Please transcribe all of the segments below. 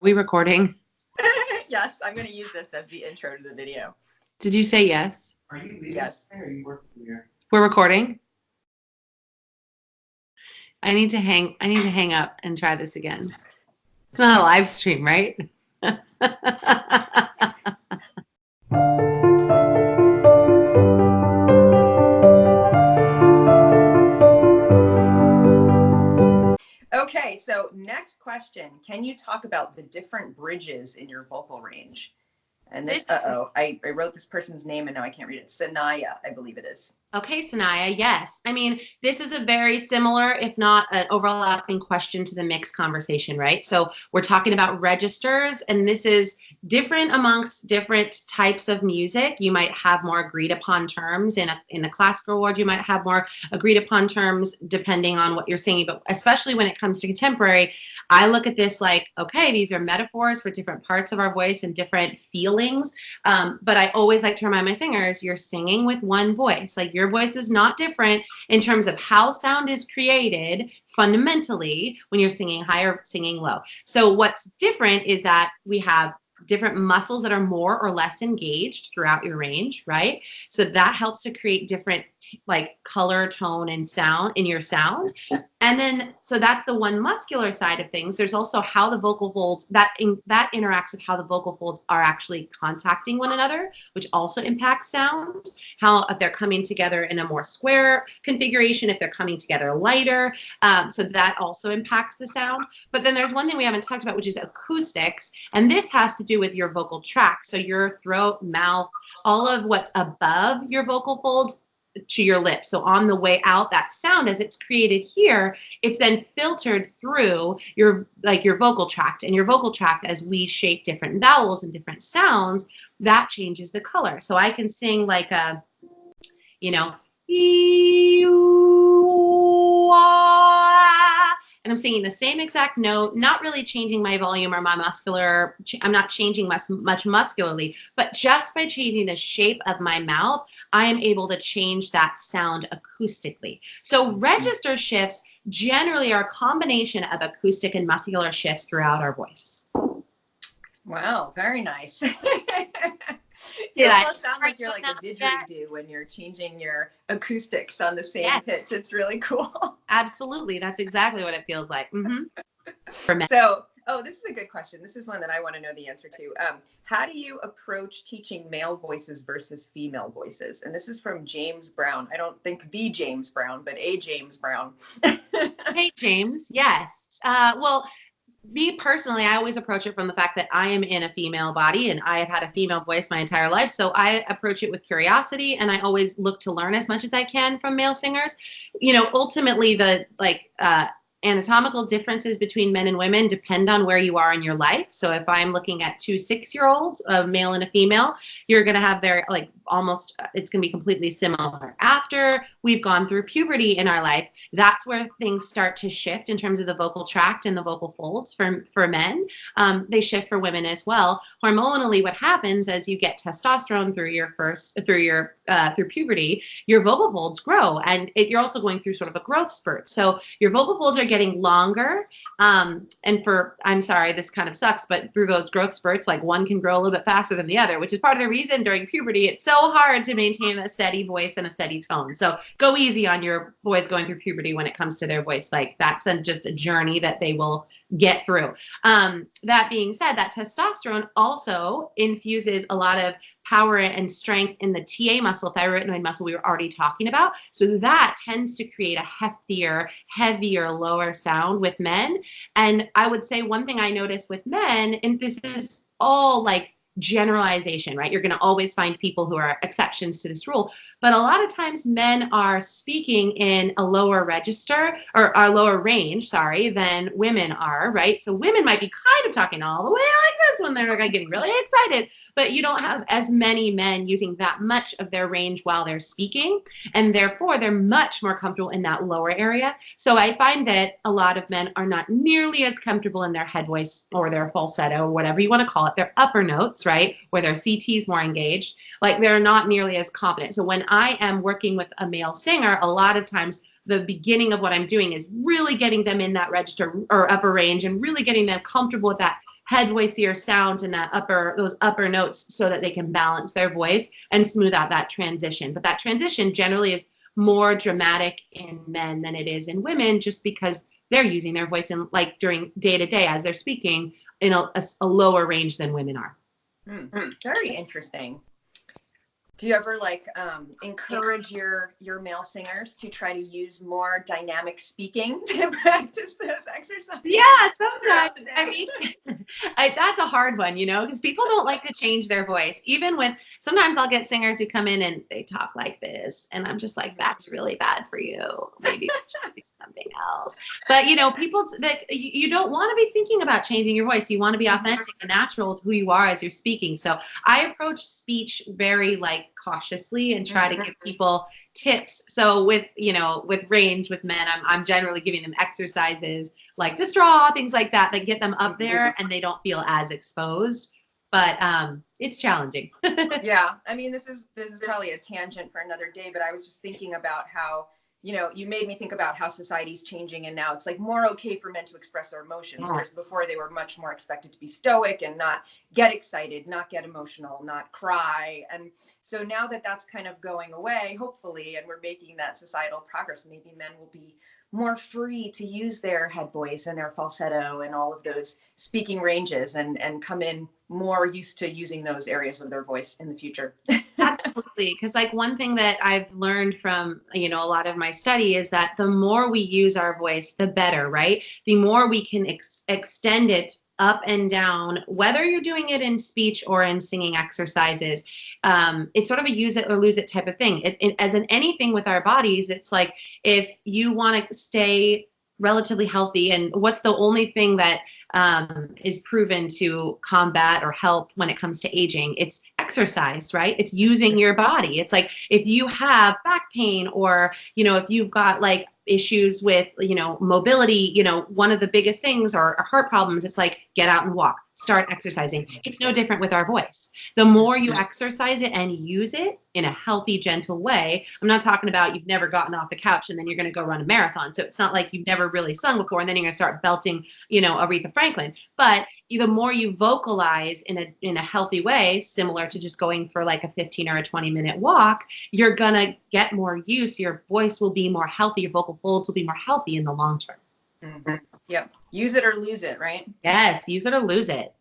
we recording? Yes, I'm going to use this as the intro to the video. Did you say yes? Are you leaving? Yes. Or are you working here? We're recording? I need to hang up and try this again. It's not a live stream, right? Okay, so next question. Can you talk about the different bridges in your vocal range? And this, I wrote this person's name and now I can't read it. Sanaya, I believe it is. Okay, Sanaya, yes. I mean, this is a very similar, if not an overlapping question to the mixed conversation, right? So we're talking about registers, and this is different amongst different types of music. You might have more agreed upon terms in the classical world. You might have more agreed upon terms depending on what you're singing, but especially when it comes to contemporary, I look at this like, okay, these are metaphors for different parts of our voice and different feelings. But I always like to remind my singers, you're singing with one voice. Like, your voice is not different in terms of how sound is created fundamentally when you're singing high or singing low. So what's different is that we have different muscles that are more or less engaged throughout your range, right? So that helps to create different like color, tone, and sound in your sound. And then, so that's the one muscular side of things. There's also how the vocal folds, that interacts with how the vocal folds are actually contacting one another, which also impacts sound. How if they're coming together in a more square configuration, if they're coming together lighter. So that also impacts the sound. But then there's one thing we haven't talked about, which is acoustics. And this has to do with your vocal tract. So your throat, mouth, all of what's above your vocal folds to your lips. So on the way out, that sound as it's created here, it's then filtered through your vocal tract. And your vocal tract, as we shape different vowels and different sounds, that changes the color. So I can sing like a, and I'm singing the same exact note, not really changing my volume or my muscular, I'm not changing much muscularly, but just by changing the shape of my mouth, I am able to change that sound acoustically. So register shifts generally are a combination of acoustic and muscular shifts throughout our voice. Wow, very nice. You almost sound like you're like a didgeridoo when you're changing your acoustics on the same pitch. It's really cool. Absolutely. That's exactly what it feels like. Mm-hmm. So, this is a good question. This is one that I want to know the answer to. How do you approach teaching male voices versus female voices? And this is from James Brown. I don't think the James Brown, but a James Brown. Hey, James. Yes. Well, me personally, I always approach it from the fact that I am in a female body and I have had a female voice my entire life. So I approach it with curiosity, and I always look to learn as much as I can from male singers. Ultimately the anatomical differences between men and women depend on where you are in your life. So if I'm looking at 2 6-year-olds, a male and a female, you're going to have it's going to be completely similar. After we've gone through puberty in our life, that's where things start to shift in terms of the vocal tract and the vocal folds for men. They shift for women as well. Hormonally, what happens as you get testosterone through puberty, your vocal folds grow, and you're also going through sort of a growth spurt. So your vocal folds are getting longer. I'm sorry, this kind of sucks, but through those growth spurts, like one can grow a little bit faster than the other, which is part of the reason during puberty it's so hard to maintain a steady voice and a steady tone. So go easy on your boys going through puberty when it comes to their voice. Like, that's just a journey that they will get through. That being said, that testosterone also infuses a lot of power and strength in the TA muscle, thyroid muscle we were already talking about. So that tends to create a heftier, heavier, lower sound with men. And I would say one thing I notice with men, and this is all like generalization, right? You're going to always find people who are exceptions to this rule. But a lot of times men are speaking in a lower register or a lower range, than women are, right? So women might be kind of talking all the way like this when they're getting really excited, but you don't have as many men using that much of their range while they're speaking. And therefore, they're much more comfortable in that lower area. So I find that a lot of men are not nearly as comfortable in their head voice or their falsetto or whatever you want to call it, their upper notes, right? Where their CT is more engaged, like they're not nearly as confident. So when I am working with a male singer, a lot of times the beginning of what I'm doing is really getting them in that register or upper range and really getting them comfortable with that head voicier sound and those upper notes so that they can balance their voice and smooth out that transition. But that transition generally is more dramatic in men than it is in women, just because they're using their voice in like during day to day as they're speaking in a lower range than women are. Very interesting. Do you ever encourage your male singers to try to use more dynamic speaking to practice those exercises? Yeah, sometimes. I mean, that's a hard one, because people don't like to change their voice. Even when sometimes I'll get singers who come in and they talk like this, and I'm just like, that's really bad for you. Maybe you should do something else. But people that you don't want to be thinking about changing your voice. You want to be authentic and natural to who you are as you're speaking. So I approach speech very cautiously and try to give people tips. So with range with men, I'm generally giving them exercises like the straw, things like that get them up there and they don't feel as exposed. But it's challenging. Yeah, I mean, this is probably a tangent for another day, but I was just thinking about how you made me think about how society's changing, and now it's more okay for men to express their emotions, whereas before they were much more expected to be stoic and not get excited, not get emotional, not cry. And so now that that's kind of going away, hopefully, and we're making that societal progress, maybe men will be more free to use their head voice and their falsetto and all of those speaking ranges and come in more used to using those areas of their voice in the future. Absolutely. Because one thing that I've learned from, a lot of my study is that the more we use our voice, the better, right? The more we can extend it up and down, whether you're doing it in speech or in singing exercises. It's sort of a use it or lose it type of thing. As in anything with our bodies, it's like if you want to stay relatively healthy, and what's the only thing that is proven to combat or help when it comes to aging? It's exercise, right? It's using your body. It's like if you have back pain or, if you've got issues with, mobility, one of the biggest things are heart problems. It's like, get out and walk, start exercising. It's no different with our voice. The more you exercise it and use it in a healthy, gentle way, I'm not talking about you've never gotten off the couch and then you're going to go run a marathon. So it's not like you've never really sung before and then you're going to start belting, Aretha Franklin. But the more you vocalize in a healthy way, similar to just going for a 15 or a 20-minute walk, you're going to get more use. Your voice will be more healthy. Your vocal folds will be more healthy in the long term. Mm-hmm. Yep. Use it or lose it, right? Yes. Use it or lose it.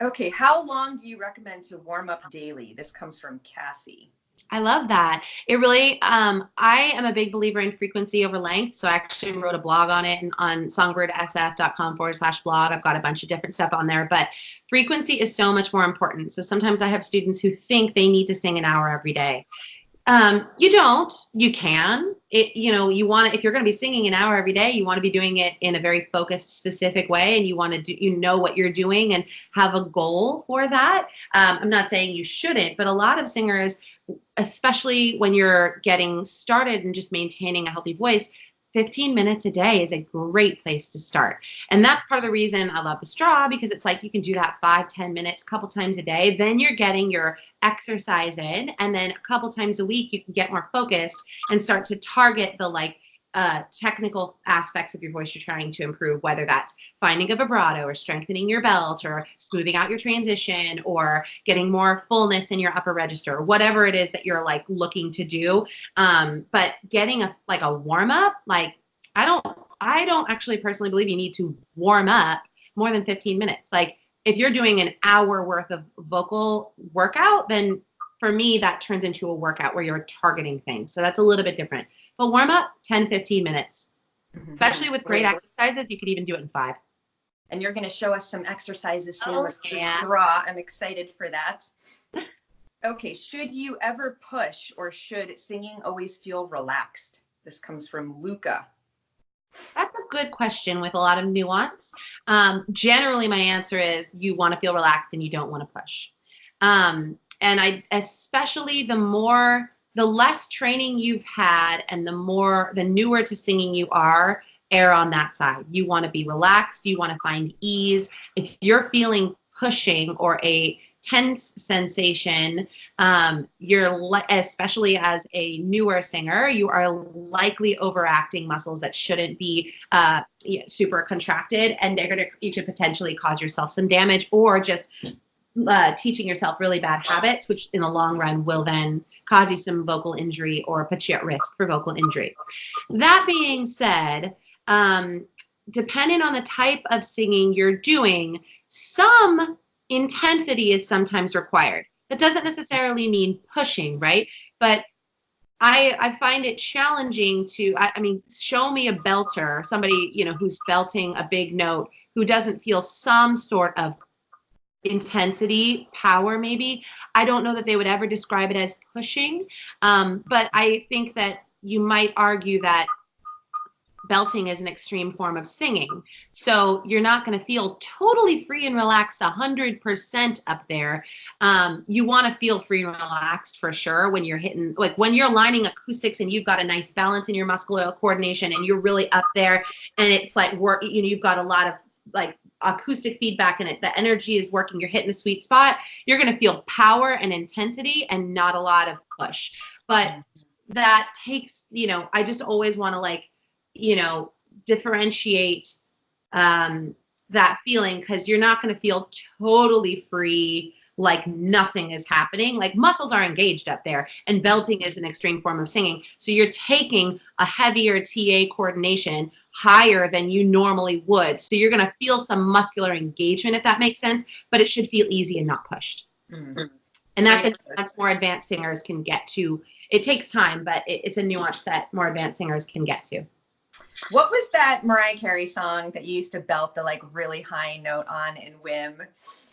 Okay. How long do you recommend to warm up daily? This comes from Cassie. I love that. It really, I am a big believer in frequency over length. So I actually wrote a blog on it on songbirdsf.com/blog. I've got a bunch of different stuff on there, but frequency is so much more important. So sometimes I have students who think they need to sing an hour every day. You don't, you can, you want to, if you're going to be singing an hour every day, you want to be doing it in a very focused, specific way. And you want to do, what you're doing and have a goal for that. I'm not saying you shouldn't, but a lot of singers, especially when you're getting started and just maintaining a healthy voice, 15 minutes a day is a great place to start. And that's part of the reason I love the straw, because it's like you can do that 5-10 minutes a couple times a day. Then you're getting your exercise in. And then a couple times a week, you can get more focused and start to target the technical aspects of your voice you're trying to improve, whether that's finding a vibrato or strengthening your belt or smoothing out your transition or getting more fullness in your upper register, or whatever it is that you're looking to do. But getting a warm up, I don't actually personally believe you need to warm up more than 15 minutes. If you're doing an hour worth of vocal workout, then for me, that turns into a workout where you're targeting things. So that's a little bit different. But warm up, 10-15 minutes. Mm-hmm. Especially with great exercises, you could even do it in 5. And you're going to show us some exercises soon with the straw. I'm excited for that. Okay, should you ever push, or should singing always feel relaxed? This comes from Luca. That's a good question with a lot of nuance. Generally, my answer is you want to feel relaxed and you don't want to push. And especially the less training you've had and the newer to singing you are, err on that side. You want to be relaxed. You want to find ease. If you're feeling pushing or a tense sensation, especially as a newer singer, you are likely overacting muscles that shouldn't be super contracted, and you could potentially cause yourself some damage, or just teaching yourself really bad habits, which in the long run will then cause you some vocal injury or put you at risk for vocal injury. That being said, depending on the type of singing you're doing, some intensity is sometimes required. That doesn't necessarily mean pushing, right? But I find it challenging to, show me a belter, somebody, who's belting a big note, who doesn't feel some sort of intensity, power maybe. I don't know that they would ever describe it as pushing, but I think that you might argue that belting is an extreme form of singing. So you're not going to feel totally free and relaxed 100% up there. You want to feel free and relaxed for sure when you're hitting, like when you're lining acoustics and you've got a nice balance in your muscular coordination and you're really up there, and it's like you've got a lot of like acoustic feedback in it, the energy is working, you're hitting the sweet spot, you're going to feel power and intensity and not a lot of push. But that takes, I just always want to differentiate that feeling, because you're not going to feel totally free, like nothing is happening. Like muscles are engaged up there, and belting is an extreme form of singing. So you're taking a heavier TA coordination higher than you normally would. So you're going to feel some muscular engagement, if that makes sense, but it should feel easy and not pushed. Mm-hmm. And that's more advanced singers can get to. It takes time, but it's a nuance that more advanced singers can get to. What was that Mariah Carey song that you used to belt the like really high note on in Whim?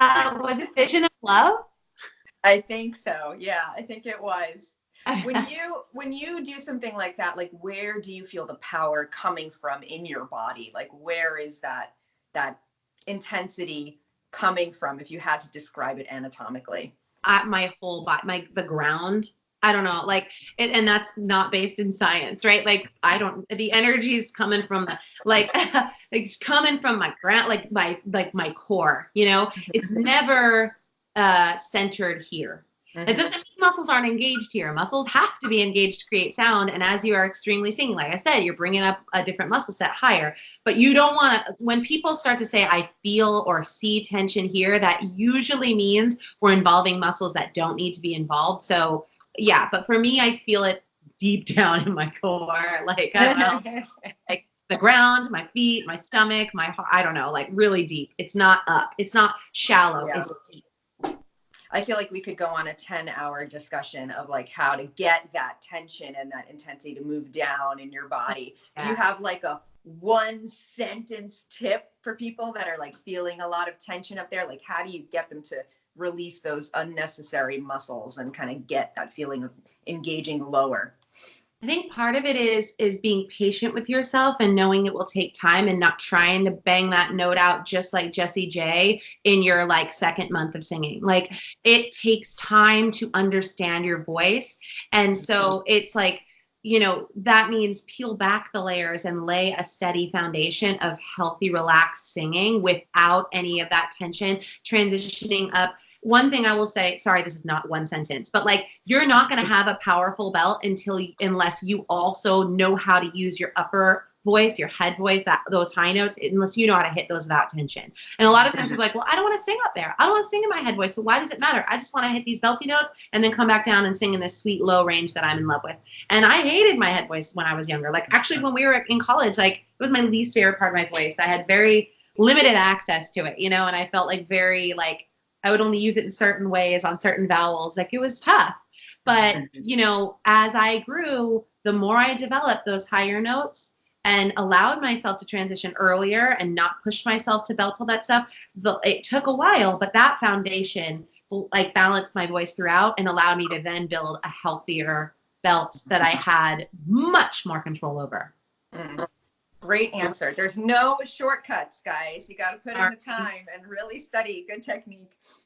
Was it Vision of Love? I think so. Yeah, I think it was. When you do something like that, like where do you feel the power coming from in your body? Like where is that intensity coming from if you had to describe it anatomically? My whole body, the ground. I don't know, and that's not based in science, right? Like, the energy is coming from it's coming from my ground, my core, it's never centered here. Mm-hmm. It doesn't mean muscles aren't engaged here. Muscles have to be engaged to create sound. And as you are extremely singing, like I said, you're bringing up a different muscle set higher, but you don't want to, when people start to say, I feel or see tension here, that usually means we're involving muscles that don't need to be involved. So yeah, but for me, I feel it deep down in my core, like, I don't know, like the ground, my feet, my stomach, my heart, I don't know, like really deep. It's not up. It's not shallow. Yeah. It's deep. I feel like we could go on a 10-hour discussion of like how to get that tension and that intensity to move down in your body. Yeah. Do you have like a 1-sentence tip for people that are like feeling a lot of tension up there? Like how do you get them to release those unnecessary muscles and kind of get that feeling of engaging lower? I think part of it is being patient with yourself and knowing it will take time, and not trying to bang that note out just like Jessie J in your like second month of singing. Like it takes time to understand your voice. And so it's like, that means peel back the layers and lay a steady foundation of healthy, relaxed singing without any of that tension, transitioning up. One thing I will say, sorry, this is not one sentence, but like you're not going to have a powerful belt unless you also know how to use your upper voice, your head voice, those high notes, unless you know how to hit those without tension. And a lot of times people are like, well, I don't want to sing up there. I don't want to sing in my head voice. So why does it matter? I just want to hit these belty notes and then come back down and sing in this sweet low range that I'm in love with. And I hated my head voice when I was younger. Like actually when we were in college, like it was my least favorite part of my voice. I had very limited access to it, and I felt like very like, I would only use it in certain ways on certain vowels. Like it was tough. But, as I grew, the more I developed those higher notes and allowed myself to transition earlier and not push myself to belt all that stuff, it took a while, but that foundation like balanced my voice throughout and allowed me to then build a healthier belt that I had much more control over. Mm. Great answer. There's no shortcuts, guys. You got to put in the time and really study. Good technique.